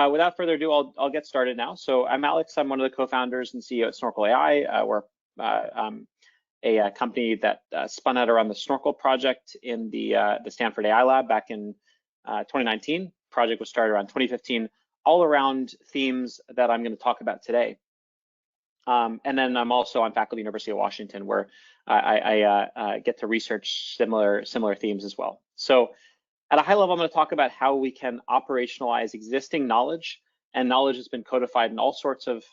without further ado, I'll get started now. So I'm Alex. I'm one of the co-founders and CEO at Snorkel AI. We're a company that spun out around the Snorkel project in the Stanford AI Lab back in 2019. Project was started around 2015, all around themes that I'm going to talk about today. And then I'm also on faculty at University of Washington, where I get to research similar themes as well. So at a high level, I'm going to talk about how we can operationalize existing knowledge, and knowledge has been codified in all sorts of,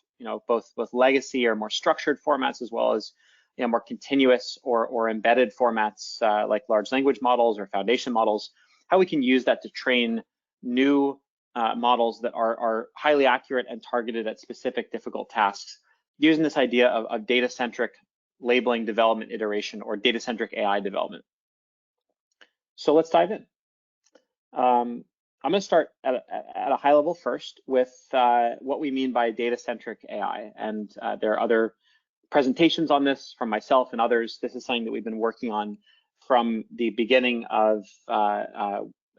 both legacy or more structured formats, as well as more continuous or embedded formats like large language models or foundation models. How we can use that to train new models that are highly accurate and targeted at specific difficult tasks, using this idea of data-centric labeling, development, iteration, or data-centric AI development. So let's dive in. I'm going to start at a high level first with what we mean by data-centric AI. And there are other presentations on this from myself and others. This is something that we've been working on from the beginning of,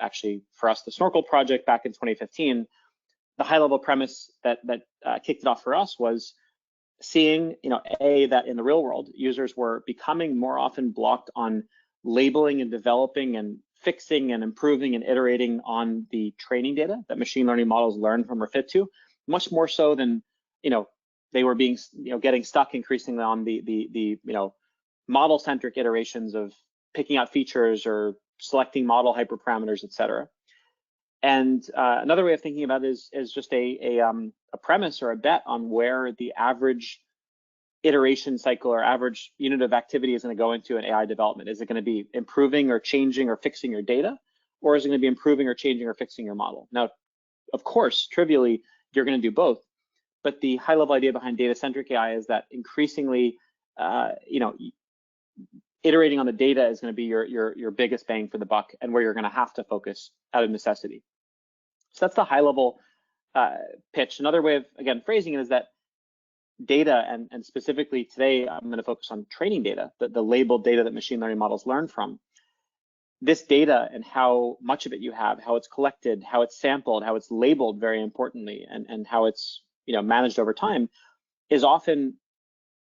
actually, for us, the Snorkel project back in 2015. The high-level premise that kicked it off for us was seeing, that in the real world, users were becoming more often blocked on labeling and developing and fixing and improving and iterating on the training data that machine learning models learn from or fit to, much more so than, they were being, getting stuck increasingly on the model-centric iterations of picking out features or selecting model hyperparameters, et cetera. And another way of thinking about it is just a premise or a bet on where the average iteration cycle or average unit of activity is going to go into an AI development. Is it going to be improving or changing or fixing your data, or is it going to be improving or changing or fixing your model? Now, of course, trivially, you're going to do both, but the high-level idea behind data-centric AI is that increasingly, iterating on the data is going to be your biggest bang for the buck, and where you're going to have to focus out of necessity. So that's the high-level pitch. Another way of, again, phrasing it is that data, and specifically today, I'm going to focus on training data, the labeled data that machine learning models learn from. This data and how much of it you have, how it's collected, how it's sampled, how it's labeled, very importantly, and how it's managed over time, is often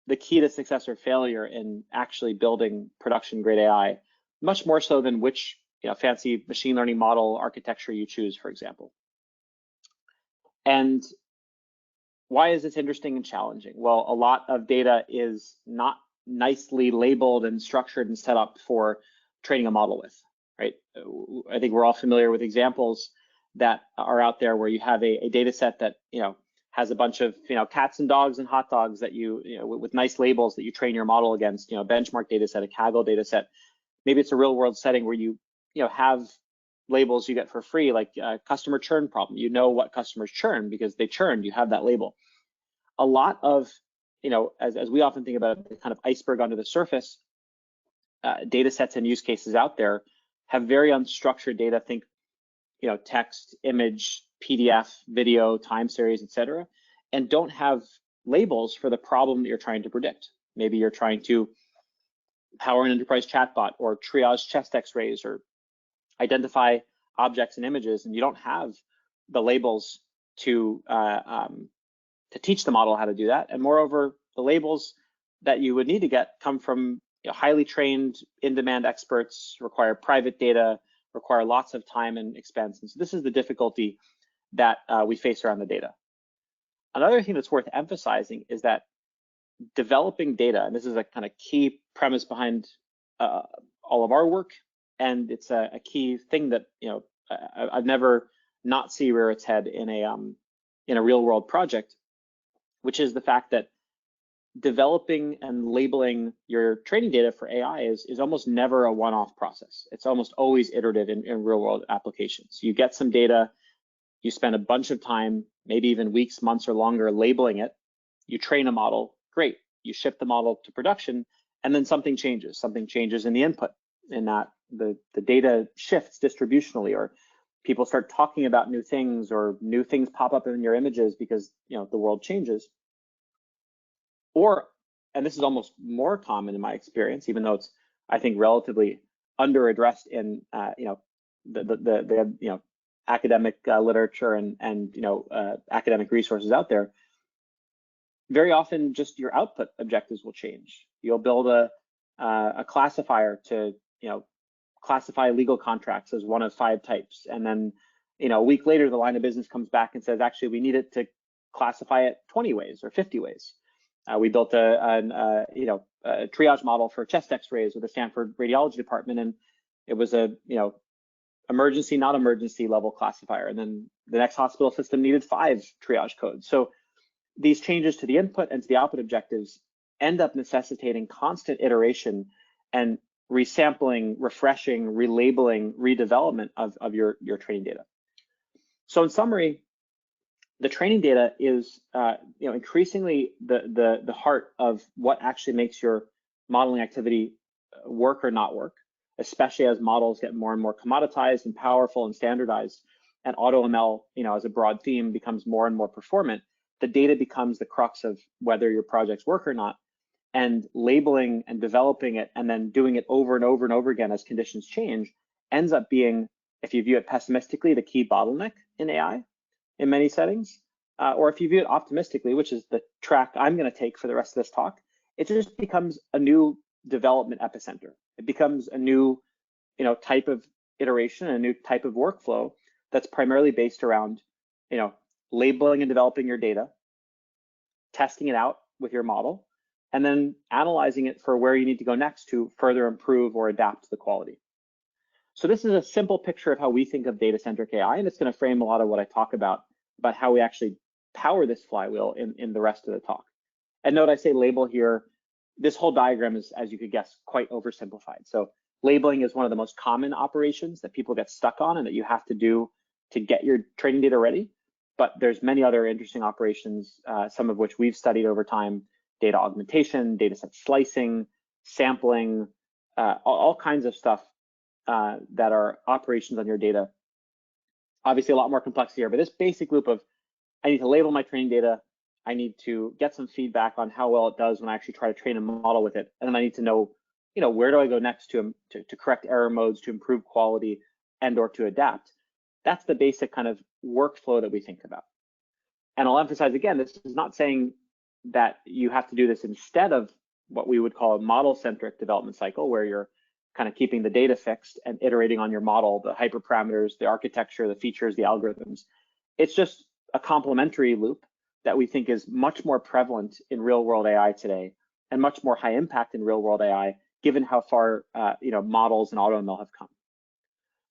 the key to success or failure in actually building production-grade AI, much more so than which fancy machine learning model architecture you choose, for example. And why is this interesting and challenging? Well, a lot of data is not nicely labeled and structured and set up for training a model with, right? I think we're all familiar with examples that are out there where you have a data set that, has a bunch of, cats and dogs and hot dogs that with nice labels that you train your model against, benchmark data set, a Kaggle data set. Maybe it's a real world setting where you have labels you get for free, like customer churn problem. You know what customers churn because they churned, you have that label. A lot of, as we often think about the kind of iceberg under the surface, data sets and use cases out there have very unstructured data, think, text, image, PDF, video, time series, et cetera, and don't have labels for the problem that you're trying to predict. Maybe you're trying to power an enterprise chatbot or triage chest x-rays or identify objects and images, and you don't have the labels to teach the model how to do that. And moreover, the labels that you would need to get come from highly trained, in-demand experts, require private data, require lots of time and expense. And so this is the difficulty that we face around the data. Another thing that's worth emphasizing is that developing data, and this is a kind of key premise behind all of our work, and it's a key thing that I've never not see rear its head in a real world project, which is the fact that developing and labeling your training data for AI is almost never a one-off process. It's almost always iterative in real world applications. You get some data, you spend a bunch of time, maybe even weeks, months, or longer labeling it. You train a model, great. You ship the model to production, and then something changes. Something changes in the input, in that the data shifts distributionally, or people start talking about new things, or new things pop up in your images because the world changes. Or, and this is almost more common in my experience, even though it's, I think, relatively under addressed in the academic literature and academic resources out there, very often just your output objectives will change. You'll build a classifier to classify legal contracts as one of 5 types, and then a week later the line of business comes back and says, actually, we need it to classify it 20 ways or 50 ways. We built a triage model for chest X-rays with the Stanford Radiology Department, and it was a emergency, not emergency level classifier. And then the next hospital system needed 5 triage codes. So these changes to the input and to the output objectives end up necessitating constant iteration and resampling, refreshing, relabeling, redevelopment of your training data. So in summary, the training data is increasingly the heart of what actually makes your modeling activity work or not work, especially as models get more and more commoditized and powerful and standardized, and AutoML, as a broad theme, becomes more and more performant. The data becomes the crux of whether your projects work or not, and labeling and developing it and then doing it over and over and over again as conditions change ends up being, if you view it pessimistically, the key bottleneck in AI in many settings. Or if you view it optimistically, which is the track I'm going to take for the rest of this talk, it just becomes a new development epicenter. It becomes a new type of iteration, a new type of workflow that's primarily based around labeling and developing your data, testing it out with your model, and then analyzing it for where you need to go next to further improve or adapt the quality. So this is a simple picture of how we think of data-centric AI, and it's going to frame a lot of what I talk about how we actually power this flywheel in the rest of the talk. And note I say label here. This whole diagram is, as you could guess, quite oversimplified. So labeling is one of the most common operations that people get stuck on and that you have to do to get your training data ready. But there's many other interesting operations, some of which we've studied over time: data augmentation, data set slicing, sampling, all kinds of stuff that are operations on your data. Obviously, a lot more complexity here, but this basic loop of I need to label my training data, I need to get some feedback on how well it does when I actually try to train a model with it, and then I need to know, where do I go next to correct error modes, to improve quality, and or to adapt. That's the basic kind of workflow that we think about. And I'll emphasize again, this is not saying that you have to do this instead of what we would call a model-centric development cycle, where you're kind of keeping the data fixed and iterating on your model, the hyperparameters, the architecture, the features, the algorithms. It's just a complementary loop that we think is much more prevalent in real-world AI today, and much more high impact in real-world AI, given how far models and AutoML have come.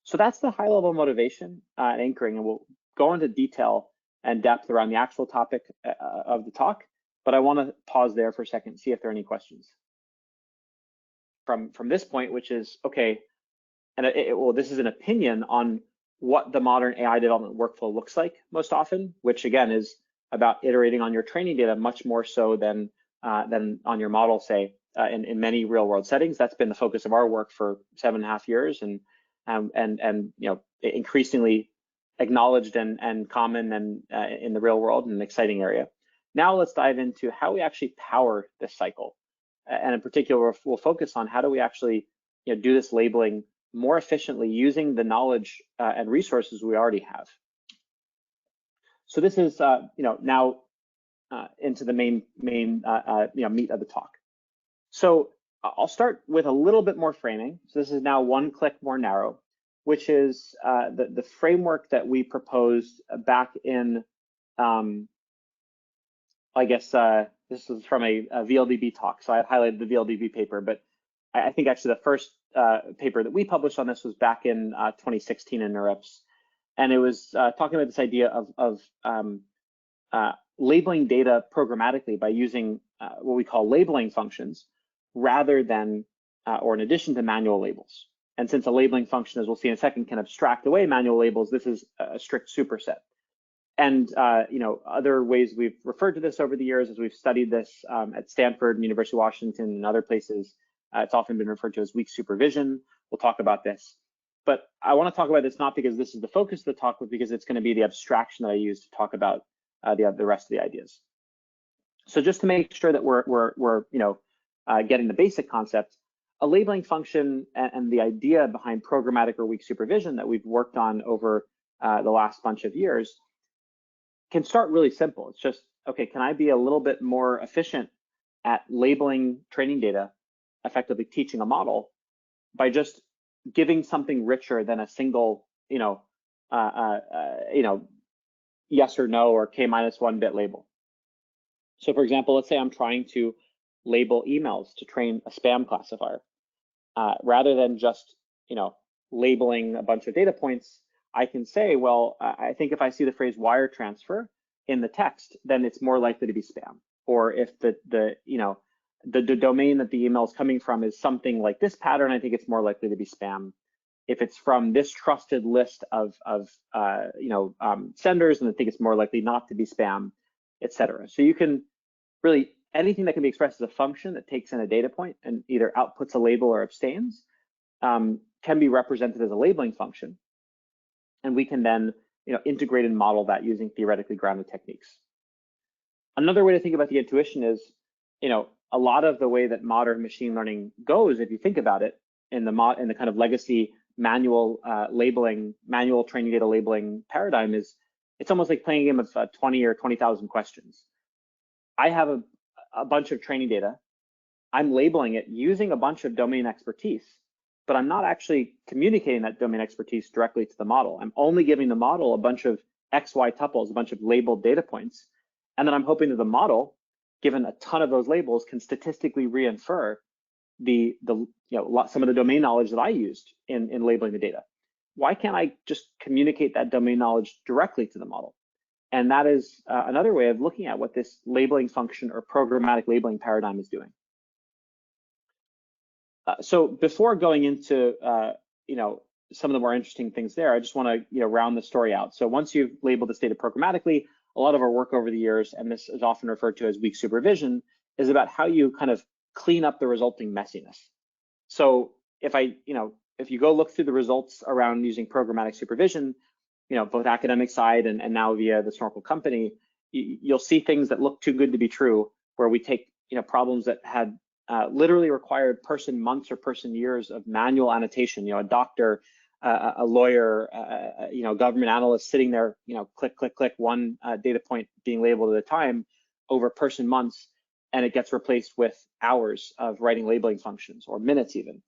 So that's the high-level motivation and anchoring, and we'll go into detail and depth around the actual topic of the talk. But I want to pause there for a second, see if there are any questions from this point, which is okay. And this is an opinion on what the modern AI development workflow looks like most often, which again is about iterating on your training data much more so than on your model, say, in many real-world settings. That's been the focus of our work for 7.5 years, and increasingly acknowledged and common and in the real world, and an exciting area. Now let's dive into how we actually power this cycle, and in particular, we'll focus on how do we actually do this labeling more efficiently using the knowledge and resources we already have. So this is now into the main meat of the talk. So I'll start with a little bit more framing. So this is now one click more narrow, which is the framework that we proposed back in, I guess this was from a VLDB talk. So I highlighted the VLDB paper, but I think actually the first paper that we published on this was back in 2016 in NeurIPS. And it was talking about this idea of labeling data programmatically by using what we call labeling functions, rather than or in addition to manual labels. And since a labeling function, as we'll see in a second, can abstract away manual labels, this is a strict superset. And other ways we've referred to this over the years as we've studied this at Stanford and University of Washington and other places, it's often been referred to as weak supervision. We'll talk about this. But I want to talk about this not because this is the focus of the talk, but because it's going to be the abstraction that I use to talk about the rest of the ideas. So just to make sure that we're getting the basic concept, a labeling function and the idea behind programmatic or weak supervision that we've worked on over the last bunch of years, can start really simple. It's just, okay, can I be a little bit more efficient at labeling training data, effectively teaching a model by just giving something richer than a single, yes or no or k-1 bit label. So for example, let's say I'm trying to label emails to train a spam classifier. Rather than just, labeling a bunch of data points, I can say, well, I think if I see the phrase wire transfer in the text, then it's more likely to be spam. Or if the domain that the email is coming from is something like this pattern, I think it's more likely to be spam. If it's from this trusted list of senders, then I think it's more likely not to be spam, etc. So you can really, anything that can be expressed as a function that takes in a data point and either outputs a label or abstains can be represented as a labeling function. And we can then integrate and model that using theoretically grounded techniques. Another way to think about the intuition is, a lot of the way that modern machine learning goes, if you think about it, in the kind of legacy manual manual training data labeling paradigm, is it's almost like playing a game of 20 or 20,000 questions. I have a bunch of training data. I'm labeling it using a bunch of domain expertise, but I'm not actually communicating that domain expertise directly to the model. I'm only giving the model a bunch of XY tuples, a bunch of labeled data points. And then I'm hoping that the model, given a ton of those labels, can statistically reinfer some of the domain knowledge that I used in labeling the data. Why can't I just communicate that domain knowledge directly to the model? And that is another way of looking at what this labeling function or programmatic labeling paradigm is doing. So before going into some of the more interesting things there, I just want to round the story out. So once you've labeled this data programmatically, a lot of our work over the years, and this is often referred to as weak supervision, is about how you kind of clean up the resulting messiness. So if you go look through the results around using programmatic supervision, both academic side and now via the Snorkel company, you'll see things that look too good to be true, where we take problems that had literally required person months or person years of manual annotation, a doctor, a lawyer, government analyst sitting there, click, click, click, one data point being labeled at a time over person months, and it gets replaced with hours of writing labeling functions or minutes even.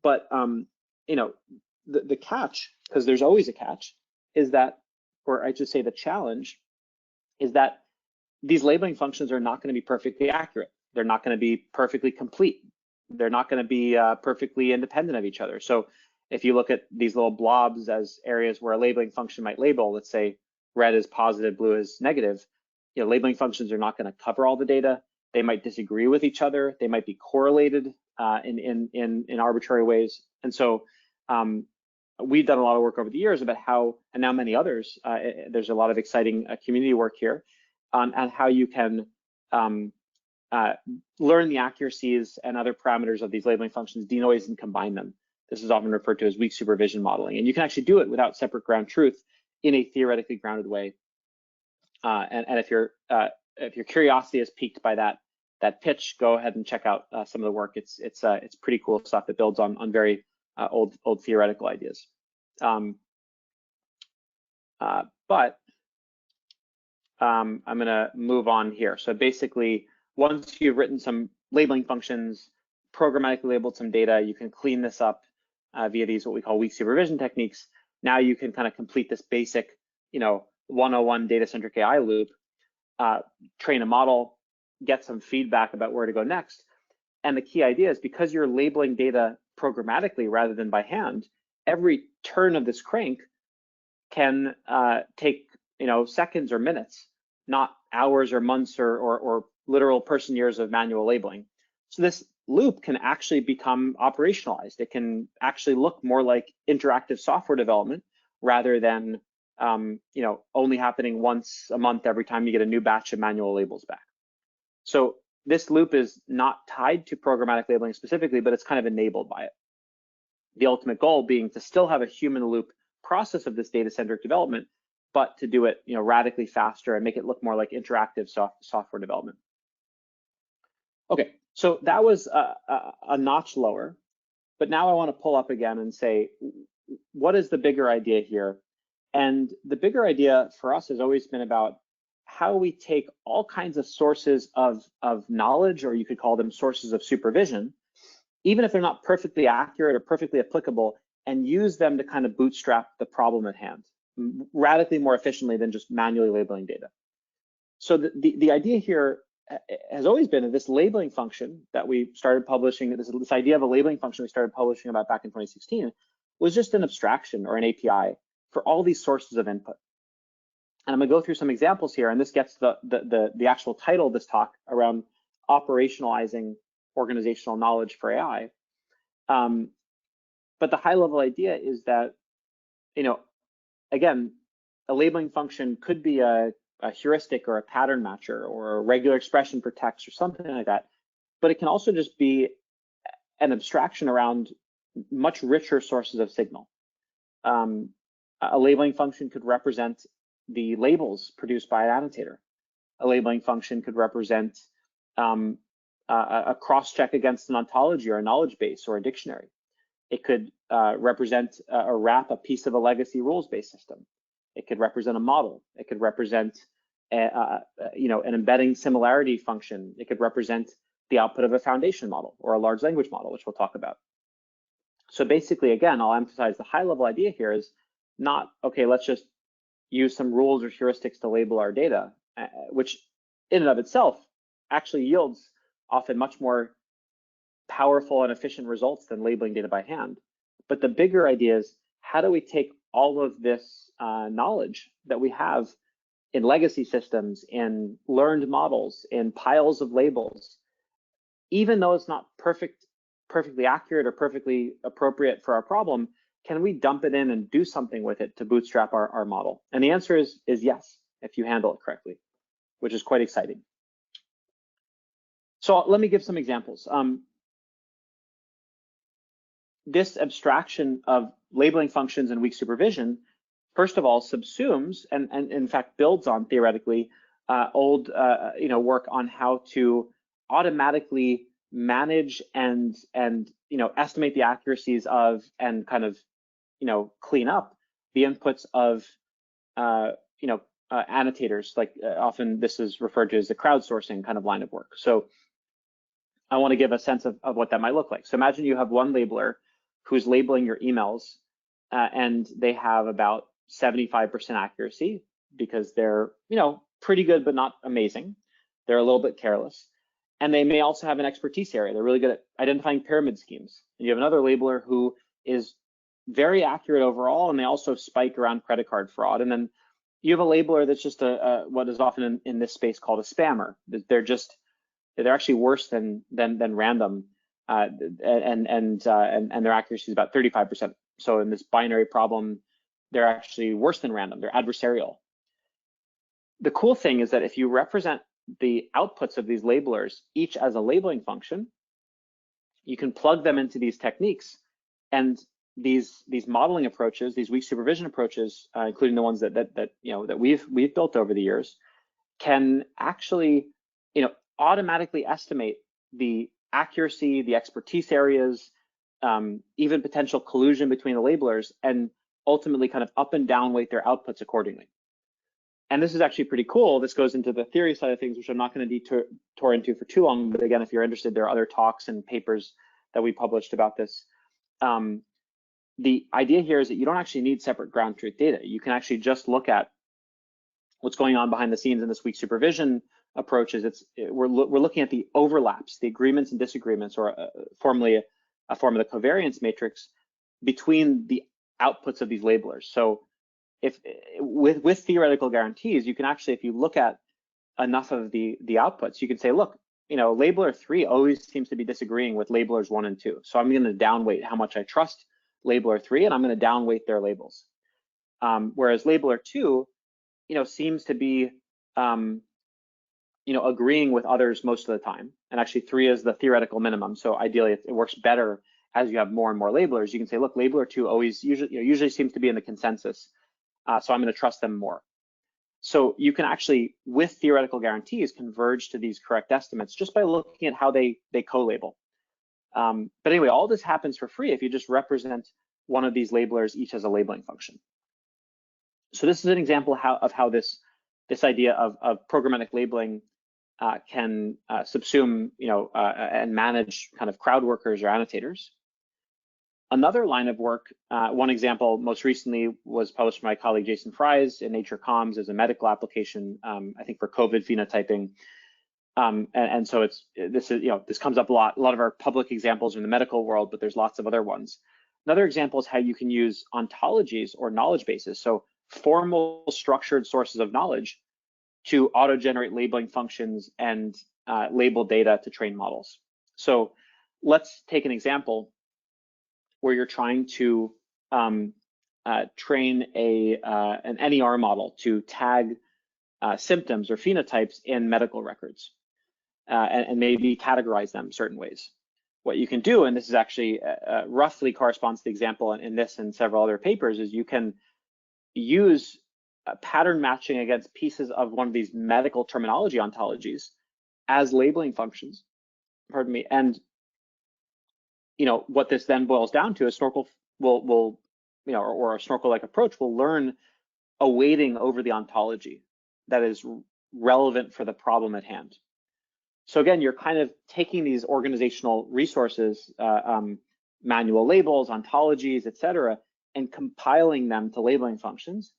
But the catch, because there's always a catch, is that, or I should say the challenge, is that these labeling functions are not going to be perfectly accurate. They're not going to be perfectly complete. They're not going to be perfectly independent of each other. So if you look at these little blobs as areas where a labeling function might label, let's say red is positive, blue is negative, labeling functions are not going to cover all the data. They might disagree with each other. They might be correlated in arbitrary ways. And so we've done a lot of work over the years about how, and now many others, there's a lot of exciting community work here on how you can learn the accuracies and other parameters of these labeling functions, denoise and combine them. This is often referred to as weak supervision modeling. And you can actually do it without separate ground truth in a theoretically grounded way. And if your curiosity is piqued by that pitch, go ahead and check out some of the work. It's pretty cool stuff that builds on very old theoretical ideas. But I'm gonna move on here. So basically, once you've written some labeling functions, programmatically labeled some data, you can clean this up via these what we call weak supervision techniques. Now you can kind of complete this basic, 101 data-centric AI loop, train a model, get some feedback about where to go next. And the key idea is, because you're labeling data programmatically rather than by hand, every turn of this crank can take seconds or minutes, not hours or months or literal person years of manual labeling. So this loop can actually become operationalized. It can actually look more like interactive software development rather than only happening once a month every time you get a new batch of manual labels back. So this loop is not tied to programmatic labeling specifically, but it's kind of enabled by it. The ultimate goal being to still have a human loop process of this data-centric development, but to do it radically faster and make it look more like interactive software development. Okay, so that was a notch lower, but now I want to pull up again and say, what is the bigger idea here? And the bigger idea for us has always been about how we take all kinds of sources of knowledge, or you could call them sources of supervision, even if they're not perfectly accurate or perfectly applicable, and use them to kind of bootstrap the problem at hand radically more efficiently than just manually labeling data. So the idea here has always been that this labeling function that we started publishing, this idea of a labeling function we started publishing about back in 2016, was just an abstraction or an API for all these sources of input. And I'm gonna go through some examples here, and this gets the actual title of this talk around operationalizing organizational knowledge for AI. But the high level idea is that, again, a labeling function could be a heuristic or a pattern matcher or a regular expression for text or something like that, but it can also just be an abstraction around much richer sources of signal. A labeling function could represent the labels produced by an annotator. A labeling function could represent a cross-check against an ontology or a knowledge base or a dictionary. It could represent or wrap a piece of a legacy rules-based system. It could represent a model. It could represent an embedding similarity function. It could represent the output of a foundation model or a large language model, which we'll talk about. So basically, again, I'll emphasize the high level idea here is not, okay, let's just use some rules or heuristics to label our data, which in and of itself actually yields often much more powerful and efficient results than labeling data by hand. But the bigger idea is, how do we take all of this knowledge that we have in legacy systems, in learned models, in piles of labels, even though it's not perfectly accurate or perfectly appropriate for our problem, can we dump it in and do something with it to bootstrap our model? And the answer is yes, if you handle it correctly, which is quite exciting. So let me give some examples. This abstraction of labeling functions and weak supervision, first of all, subsumes and in fact builds on theoretically old work on how to automatically manage and estimate the accuracies of and kind of clean up the inputs of annotators. Like often this is referred to as the crowdsourcing kind of line of work. So I want to give a sense of what that might look like. So imagine you have one labeler who's labeling your emails and they have about 75% accuracy because they're pretty good but not amazing. They're a little bit careless. And they may also have an expertise area. They're really good at identifying pyramid schemes. And you have another labeler who is very accurate overall, and they also spike around credit card fraud. And then you have a labeler that's just what is often in this space called a spammer. They're actually worse than random, and their accuracy is about 35%. So in this binary problem, they're actually worse than random. They're adversarial. The cool thing is that if you represent the outputs of these labelers each as a labeling function, you can plug them into these techniques, and these modeling approaches, these weak supervision approaches, including the ones that we've built over the years, can actually automatically estimate the accuracy, the expertise areas, even potential collusion between the labelers, and ultimately kind of up and down weight their outputs accordingly. And this is actually pretty cool. This goes into the theory side of things, which I'm not going to detour into for too long. But again, if you're interested, there are other talks and papers that we published about this. The idea here is that you don't actually need separate ground truth data. You can actually just look at what's going on behind the scenes in this weak supervision approaches. We're looking at the overlaps, the agreements and disagreements, or formally a form of the covariance matrix between the outputs of these labelers. So if with theoretical guarantees, you can actually, if you look at enough of the outputs, you can say, look, labeler 3 always seems to be disagreeing with labelers 1 and 2. So I'm going to downweight how much I trust labeler 3, and I'm going to downweight their labels. Whereas labeler 2, seems to be, agreeing with others most of the time. And actually 3 is the theoretical minimum. So ideally it works better as you have more and more labelers. You can say, look, labeler 2 always usually seems to be in the consensus. So I'm going to trust them more. So you can actually, with theoretical guarantees, converge to these correct estimates just by looking at how they co-label. But anyway, all this happens for free if you just represent one of these labelers each as a labeling function. So this is an example of how this idea of programmatic labeling can subsume, and manage kind of crowd workers or annotators. Another line of work, one example most recently was published by my colleague Jason Fries in Nature Comms as a medical application, I think for COVID phenotyping. And so this comes up a lot. A lot of our public examples are in the medical world, but there's lots of other ones. Another example is how you can use ontologies or knowledge bases, so formal structured sources of knowledge, to auto-generate labeling functions and label data to train models. So let's take an example where you're trying to train an NER model to tag symptoms or phenotypes in medical records and maybe categorize them certain ways. What you can do, and this is actually roughly corresponds to the example in this and several other papers, is you can use pattern matching against pieces of one of these medical terminology ontologies as labeling functions, pardon me. And what this then boils down to is Snorkel will or a Snorkel-like approach will learn a weighting over the ontology that is relevant for the problem at hand. So again, you're kind of taking these organizational resources, manual labels, ontologies, etc., and compiling them to labeling functions,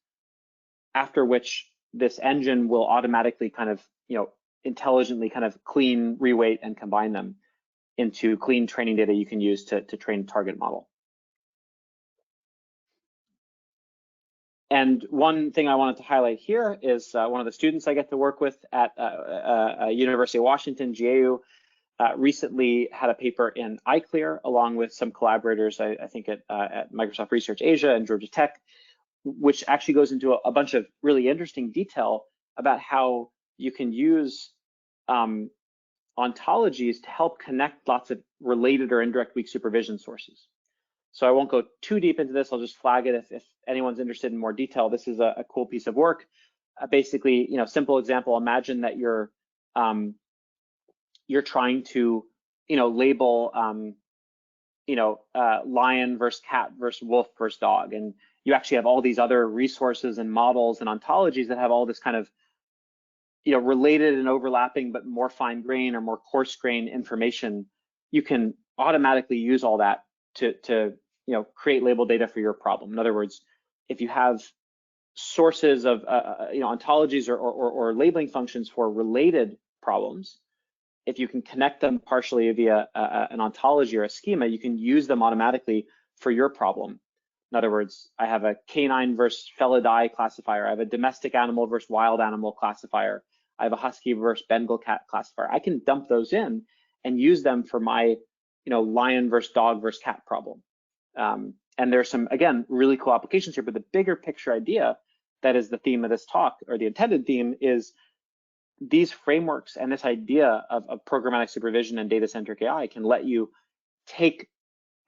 after which this engine will automatically kind of, intelligently kind of clean, reweight, and combine them into clean training data you can use to train a target model. And one thing I wanted to highlight here is one of the students I get to work with at University of Washington, GAU, recently had a paper in iClear along with some collaborators, I think at Microsoft Research Asia and Georgia Tech, which actually goes into a bunch of really interesting detail about how you can use ontologies to help connect lots of related or indirect weak supervision sources. So I won't go too deep into this. I'll just flag it if anyone's interested in more detail. This is a cool piece of work. Basically, simple example. Imagine that you're trying to, label, lion versus cat versus wolf versus dog, and you actually have all these other resources and models and ontologies that have all this kind of, related and overlapping, but more fine grain or more coarse grain information. You can automatically use all that to create label data for your problem. In other words, if you have sources of ontologies or labeling functions for related problems, if you can connect them partially via an ontology or a schema, you can use them automatically for your problem. In other words, I have a canine versus Felidae classifier. I have a domestic animal versus wild animal classifier. I have a husky versus Bengal cat classifier. I can dump those in and use them for my, lion versus dog versus cat problem. And there's some, again, really cool applications here, but the bigger picture idea that is the theme of this talk, or the intended theme, is these frameworks and this idea of programmatic supervision and data-centric AI can let you take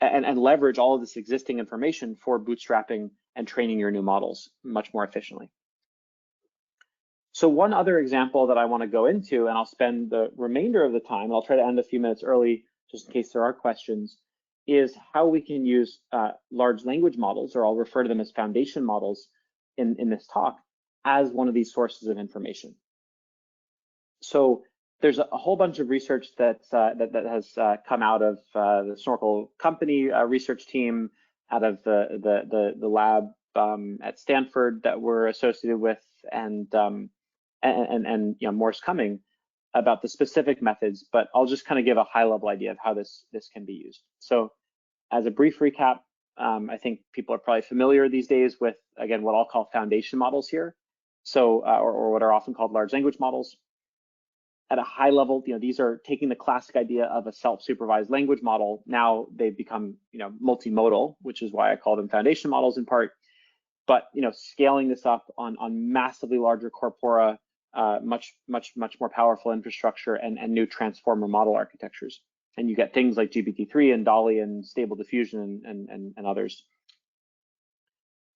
and leverage all of this existing information for bootstrapping and training your new models much more efficiently. So one other example that I want to go into, and I'll spend the remainder of the time, I'll try to end a few minutes early just in case there are questions, is how we can use large language models, or I'll refer to them as foundation models in this talk, as one of these sources of information. So there's a whole bunch of research that has come out of the Snorkel company research team, out of the lab at Stanford that we're associated with, and more's coming about the specific methods. But I'll just kind of give a high-level idea of how this can be used. So as a brief recap, I think people are probably familiar these days with, again, what I'll call foundation models here. So or what are often called large language models. At a high level, these are taking the classic idea of a self-supervised language model. Now they've become, multimodal, which is why I call them foundation models in part. But scaling this up on massively larger corpora, much more powerful infrastructure, and new transformer model architectures. And you get things like GPT-3 and DALL-E and Stable Diffusion and others.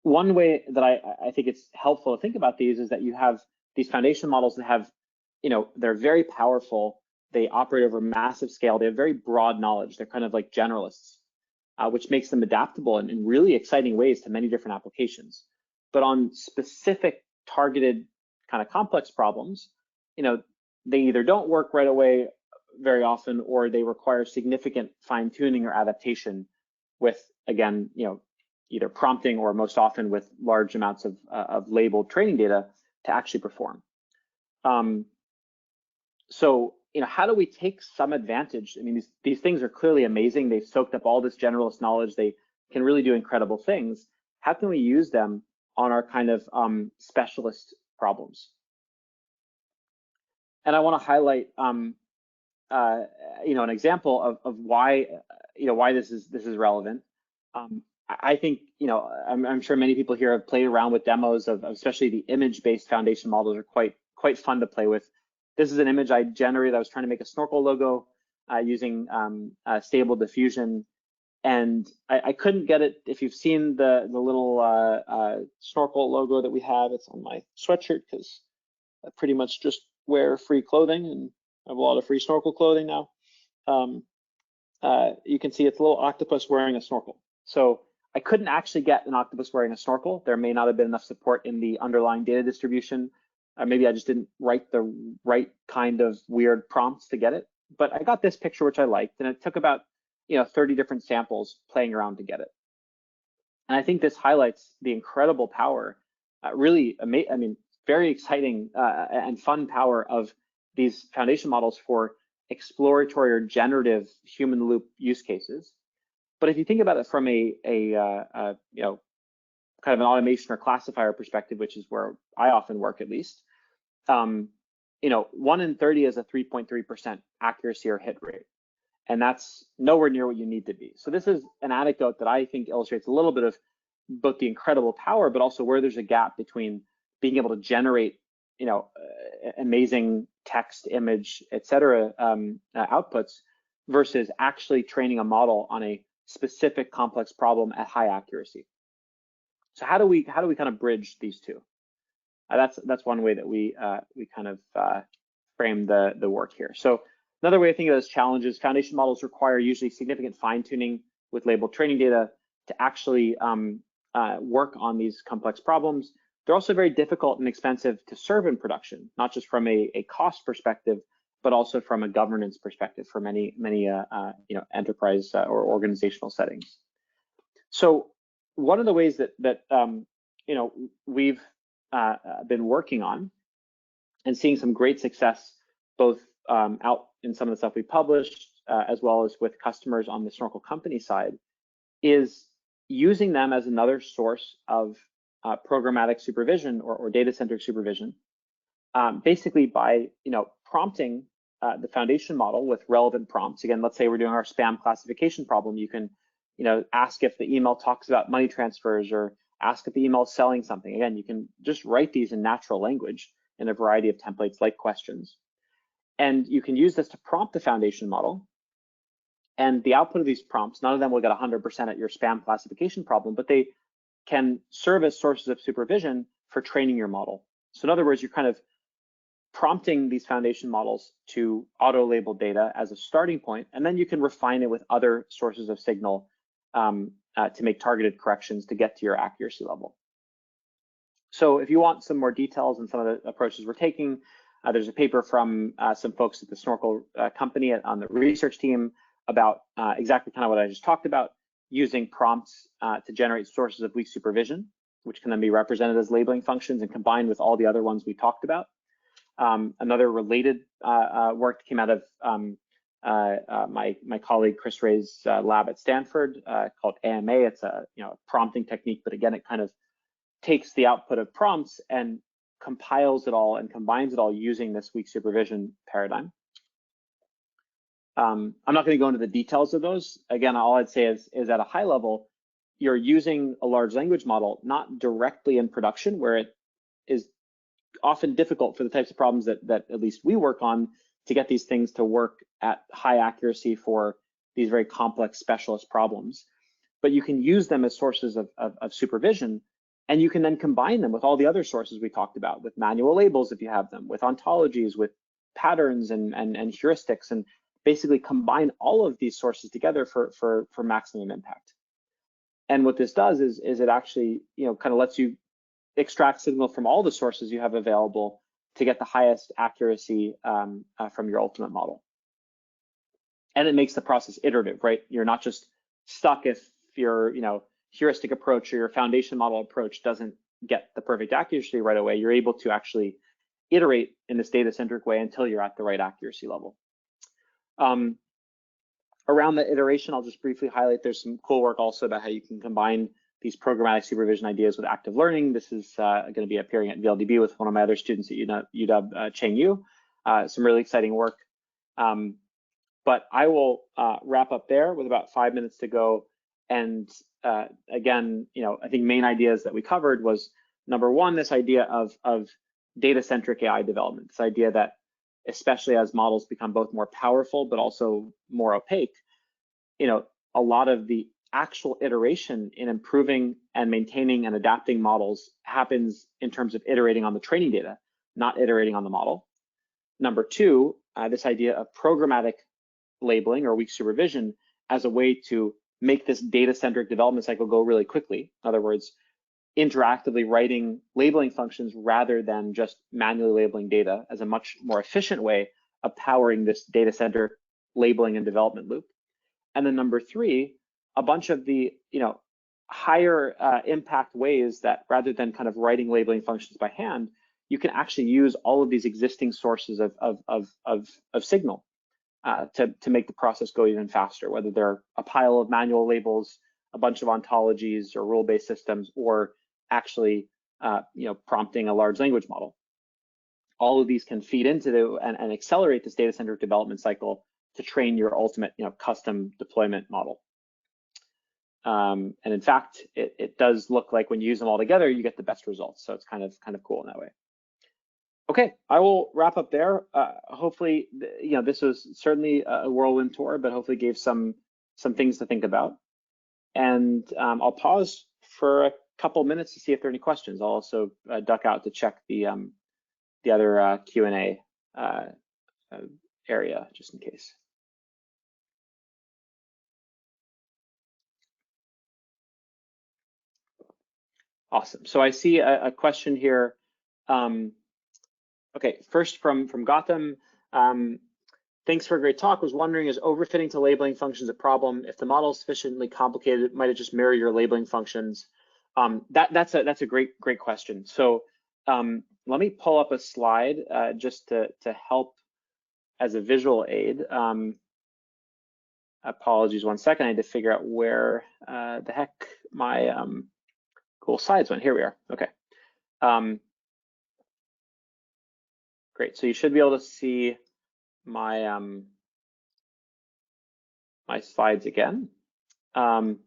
One way that I think it's helpful to think about these is that you have these foundation models that have, they're very powerful. They operate over massive scale. They have very broad knowledge. They're kind of like generalists, which makes them adaptable in really exciting ways to many different applications. but on specific targeted kind of complex problems, they either don't work right away very often, or they require significant fine tuning or adaptation with, again, either prompting or most often with large amounts of labeled training data to actually perform. So, how do we take some advantage? I mean, these things are clearly amazing. They've soaked up all this generalist knowledge. They can really do incredible things. How can we use them on our kind of specialist problems? And I want to highlight, an example of why, why this is relevant. I think, I'm sure many people here have played around with demos of especially the image-based foundation models are quite fun to play with. This is an image I generated. I was trying to make a snorkel logo using Stable Diffusion, and I couldn't get it. If you've seen the little snorkel logo that we have, it's on my sweatshirt because I pretty much just wear free clothing and I have a lot of free snorkel clothing now. You can see it's a little octopus wearing a snorkel. So I couldn't actually get an octopus wearing a snorkel. There may not have been enough support in the underlying data distribution. Maybe I just didn't write the right kind of weird prompts to get it. But I got this picture, which I liked, and it took about 30 different samples playing around to get it. And I think this highlights the incredible power, really, very exciting and fun power of these foundation models for exploratory or generative human loop use cases. But if you think about it from a kind of an automation or classifier perspective, which is where I often work at least, 1 in 30 is a 3.3% accuracy or hit rate. And that's nowhere near what you need to be. So this is an anecdote that I think illustrates a little bit of both the incredible power, but also where there's a gap between being able to generate, amazing text, image, et cetera, outputs versus actually training a model on a specific complex problem at high accuracy. So how do we kind of bridge these two? That's one way that we kind of frame the work here. So another way of thinking of those challenges, foundation models require usually significant fine tuning with labeled training data to actually work on these complex problems. They're also very difficult and expensive to serve in production, not just from a cost perspective, but also from a governance perspective for many enterprise or organizational settings. So one of the ways that we've been working on and seeing some great success, both out in some of the stuff we published, as well as with customers on the Snorkel company side, is using them as another source of programmatic supervision or data-centric supervision, basically by prompting the foundation model with relevant prompts. Again, let's say we're doing our spam classification problem. You can ask if the email talks about money transfers, or ask if the email is selling something. Again, you can just write these in natural language in a variety of templates like questions. And you can use this to prompt the foundation model. And the output of these prompts, none of them will get 100% at your spam classification problem, but they can serve as sources of supervision for training your model. So in other words, you're kind of prompting these foundation models to auto-label data as a starting point, and then you can refine it with other sources of signal to make targeted corrections to get to your accuracy level. So if you want some more details on some of the approaches we're taking, there's a paper from some folks at the Snorkel company on the research team about exactly kind of what I just talked about, using prompts to generate sources of weak supervision, which can then be represented as labeling functions and combined with all the other ones we talked about. Another related work came out of my colleague Chris Ray's lab at Stanford called AMA. It's a prompting technique, but again, it kind of takes the output of prompts and compiles it all and combines it all using this weak supervision paradigm. I'm not going to go into the details of those. Again, all I'd say is at a high level, you're using a large language model not directly in production, where it is often difficult for the types of problems that at least we work on to get these things to work at high accuracy for these very complex specialist problems. But you can use them as sources of supervision, and you can then combine them with all the other sources we talked about, with manual labels if you have them, with ontologies, with patterns and heuristics, and basically combine all of these sources together for maximum impact. And what this does is it actually kind of lets you extract signal from all the sources you have available to get the highest accuracy from your ultimate model. And it makes the process iterative, right? You're not just stuck if your heuristic approach or your foundation model approach doesn't get the perfect accuracy right away. You're able to actually iterate in this data-centric way until you're at the right accuracy level. Around the iteration, I'll just briefly highlight there's some cool work also about how you can combine these programmatic supervision ideas with active learning. This is going to be appearing at VLDB with one of my other students at UW Cheng Yu. Some really exciting work. But I will wrap up there with about 5 minutes to go. And again, I think main ideas that we covered was, number one, this idea of data-centric AI development, this idea that especially as models become both more powerful but also more opaque, a lot of the actual iteration in improving and maintaining and adapting models happens in terms of iterating on the training data, not iterating on the model. Number two, this idea of programmatic labeling or weak supervision as a way to make this data-centric development cycle go really quickly. In other words, interactively writing labeling functions rather than just manually labeling data as a much more efficient way of powering this data-centric labeling and development loop. And then number three, a bunch of the higher impact ways that rather than kind of writing labeling functions by hand, you can actually use all of these existing sources of signal to make the process go even faster, whether they're a pile of manual labels, a bunch of ontologies or rule-based systems, or actually prompting a large language model. All of these can feed into and accelerate this data-centric development cycle to train your ultimate custom deployment model. And in fact, it does look like when you use them all together, you get the best results. So it's kind of cool in that way. Okay, I will wrap up there. Hopefully, this was certainly a whirlwind tour, but hopefully gave some things to think about. And I'll pause for a couple minutes to see if there are any questions. I'll also duck out to check the other Q&A area just in case. Awesome. So I see a question here. Okay, first from Gotham. Thanks for a great talk. Was wondering, is overfitting to labeling functions a problem? If the model is sufficiently complicated, might it just mirror your labeling functions? That's a great question. So let me pull up a slide just to help as a visual aid. Apologies, 1 second. I had to figure out where the heck my cool slides went. Here we are. Okay. Great. So you should be able to see my my slides again. So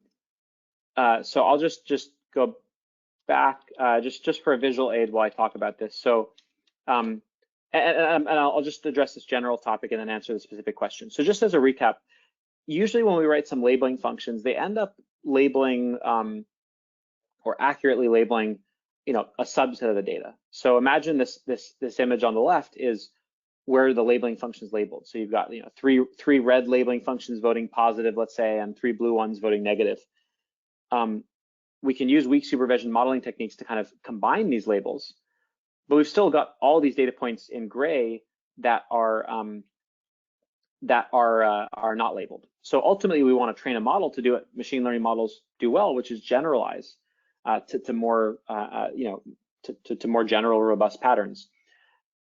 I'll just go back just for a visual aid while I talk about this. So and I'll just address this general topic and then answer the specific question. So just as a recap, usually when we write some labeling functions, they end up labeling or accurately labeling a subset of the data. So imagine this image on the left is where the labeling function is labeled. So you've got three red labeling functions voting positive, let's say, and 3 blue ones voting negative. We can use weak supervision modeling techniques to kind of combine these labels, but we've still got all these data points in gray that are not labeled. So ultimately, we want to train a model to do what machine learning models do well, which is generalize to more to more general, robust patterns.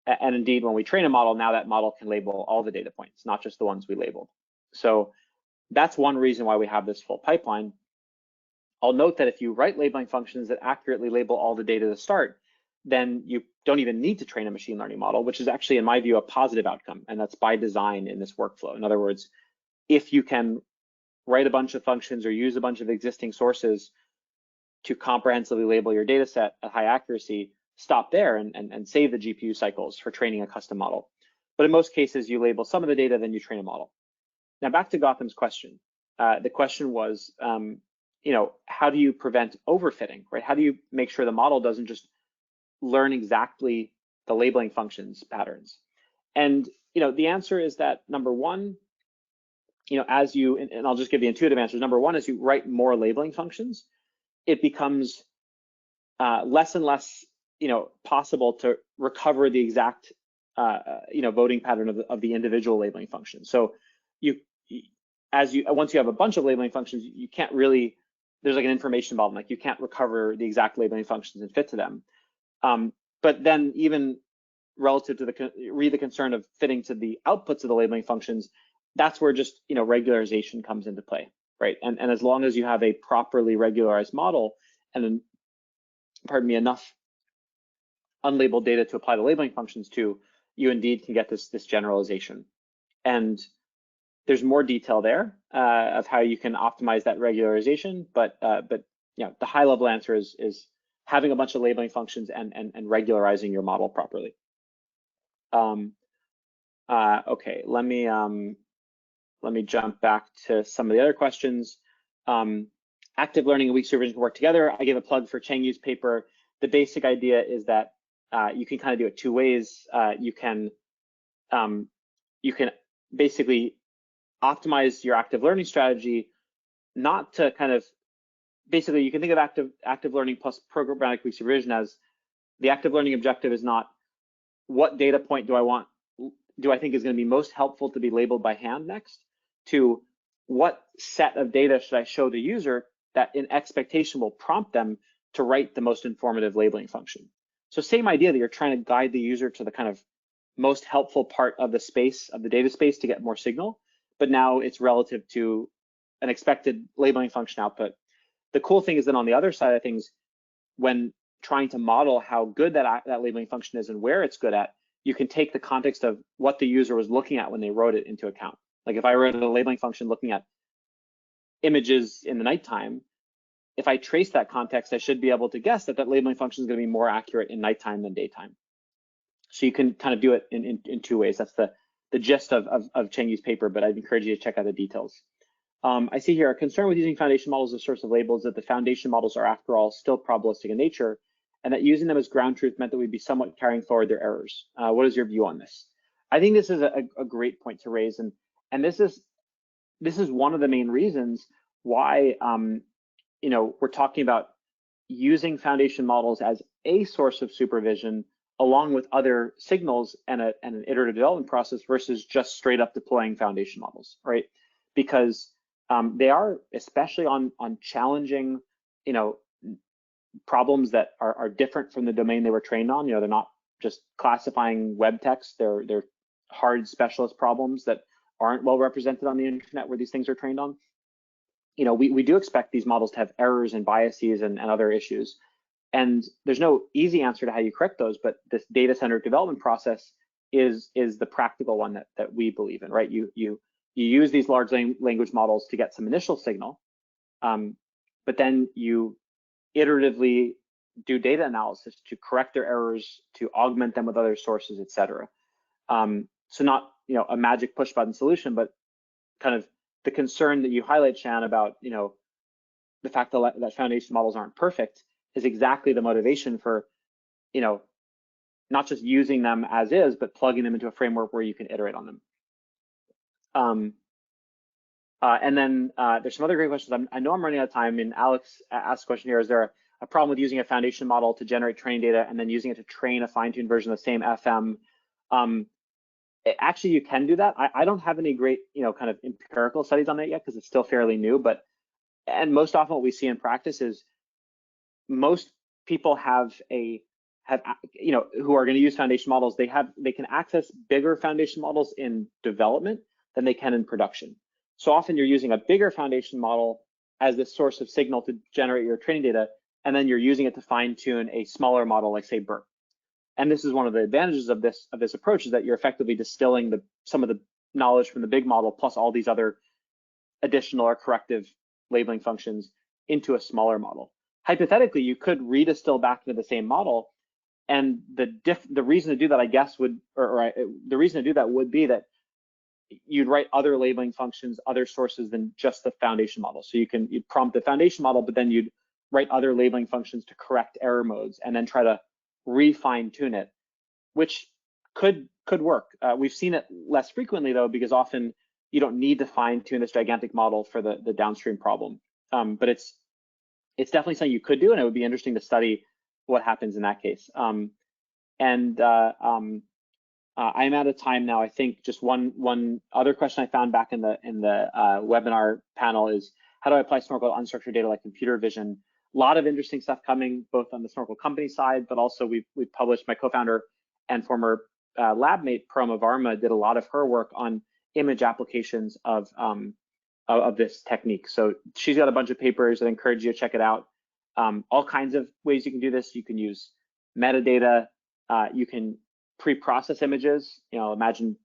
And indeed, when we train a model, now that model can label all the data points, not just the ones we labeled. So that's one reason why we have this full pipeline. I'll note that if you write labeling functions that accurately label all the data to start, then you don't even need to train a machine learning model, which is actually, in my view, a positive outcome. And that's by design in this workflow. In other words, if you can write a bunch of functions or use a bunch of existing sources to comprehensively label your data set at high accuracy, stop there and save the GPU cycles for training a custom model. But in most cases, you label some of the data, then you train a model. Now back to Gotham's question. The question was, how do you prevent overfitting, right? How do you make sure the model doesn't just learn exactly the labeling functions patterns? And the answer is that number one, as you, and I'll just give the intuitive answers. Number one, as you write more labeling functions, it becomes less and less, possible to recover the exact, voting pattern of the individual labeling function. So once you have a bunch of labeling functions, you can't really, there's like an information bottleneck. You can't recover the exact labeling functions and fit to them. But then even relative to the concern of fitting to the outputs of the labeling functions, that's where just regularization comes into play, right? And as long as you have a properly regularized model and then, pardon me, enough unlabeled data to apply the labeling functions to, you indeed can get this generalization. And there's more detail there of how you can optimize that regularization, but the high level answer is having a bunch of labeling functions and regularizing your model properly. Okay, let me jump back to some of the other questions. Active learning and weak supervision can work together. I gave a plug for Cheng Yu's paper. The basic idea is that you can kind of do it two ways. You can basically optimize your active learning strategy, not to kind of, basically you can think of active learning plus programmatic weak supervision as the active learning objective is not what data point do I think is going to be most helpful to be labeled by hand next, to what set of data should I show the user that in expectation will prompt them to write the most informative labeling function. So same idea that you're trying to guide the user to the kind of most helpful part of the space, of the data space to get more signal, but now it's relative to an expected labeling function output. The cool thing is that on the other side of things, when trying to model how good that labeling function is and where it's good at, you can take the context of what the user was looking at when they wrote it into account. Like if I wrote a labeling function looking at images in the nighttime, if I trace that context, I should be able to guess that labeling function is going to be more accurate in nighttime than daytime. So you can kind of do it in two ways. That's the gist of Cheng Yu's paper, but I'd encourage you to check out the details. I see here a concern with using foundation models as a source of labels that the foundation models are, after all, still probabilistic in nature, and that using them as ground truth meant that we'd be somewhat carrying forward their errors. What is your view on this? I think this is a great point to raise, and this is one of the main reasons why we're talking about using foundation models as a source of supervision along with other signals and an iterative development process versus just straight up deploying foundation models, right? Because they are, especially on challenging, problems that are different from the domain they were trained on. They're not just classifying web text. They're hard specialist problems that aren't well represented on the internet where these things are trained on. We do expect these models to have errors and biases and other issues. And there's no easy answer to how you correct those, but this data-centered development process is the practical one that we believe in, right? You use these large language models to get some initial signal, but then you iteratively do data analysis to correct their errors, to augment them with other sources, et cetera. So not a magic push button solution, but kind of the concern that you highlight, Shan, about the fact that foundation models aren't perfect is exactly the motivation for not just using them as is, but plugging them into a framework where you can iterate on them. And then there's some other great questions. I know I'm running out of time. And Alex asked a question here: is there a problem with using a foundation model to generate training data and then using it to train a fine-tuned version of the same FM? Actually, you can do that. I don't have any great, kind of empirical studies on that yet because it's still fairly new. And most often, what we see in practice is most people who are going to use foundation models, they can access bigger foundation models in development than they can in production. So often you're using a bigger foundation model as the source of signal to generate your training data, and then you're using it to fine-tune a smaller model like, say, BERT. And this is one of the advantages of this approach, is that you're effectively distilling some of the knowledge from the big model plus all these other additional or corrective labeling functions into a smaller model. Hypothetically, you could redistill back into the same model, and the reason to do that, I guess, the reason to do that would be that you'd write other labeling functions, other sources than just the foundation model. So you'd prompt the foundation model, but then you'd write other labeling functions to correct error modes, and then try to refine tune it, which could work. We've seen it less frequently though, because often you don't need to fine tune this gigantic model for the downstream problem. But it's definitely something you could do, and it would be interesting to study what happens in that case. I'm out of time now. I think just one other question I found back in the webinar panel is, how do I apply Snorkel to unstructured data like computer vision? A lot of interesting stuff coming, both on the Snorkel company side, but also we've published, my co-founder and former lab mate Paroma Varma did a lot of her work on image applications of this technique. So she's got a bunch of papers. I encourage you to check it out. All kinds of ways you can do this. You can use metadata. You can pre-process images. Imagine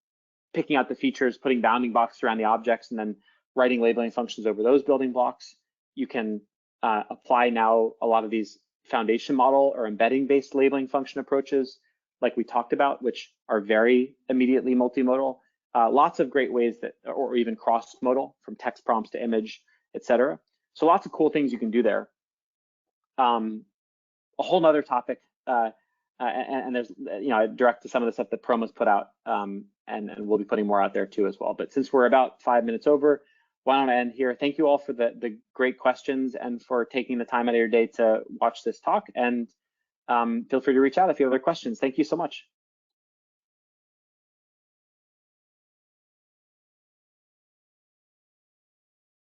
picking out the features, putting bounding boxes around the objects, and then writing labeling functions over those building blocks. You can apply now a lot of these foundation model or embedding-based labeling function approaches, like we talked about, which are very immediately multimodal. Lots of great ways that, or even cross-modal, from text prompts to image, etc. So lots of cool things you can do there. A whole nother topic, and there's, I direct to some of the stuff that Paroma's put out, and we'll be putting more out there too as well. But since we're about 5 minutes over, why don't I end here? Thank you all for the great questions and for taking the time out of your day to watch this talk. And feel free to reach out if you have other questions. Thank you so much.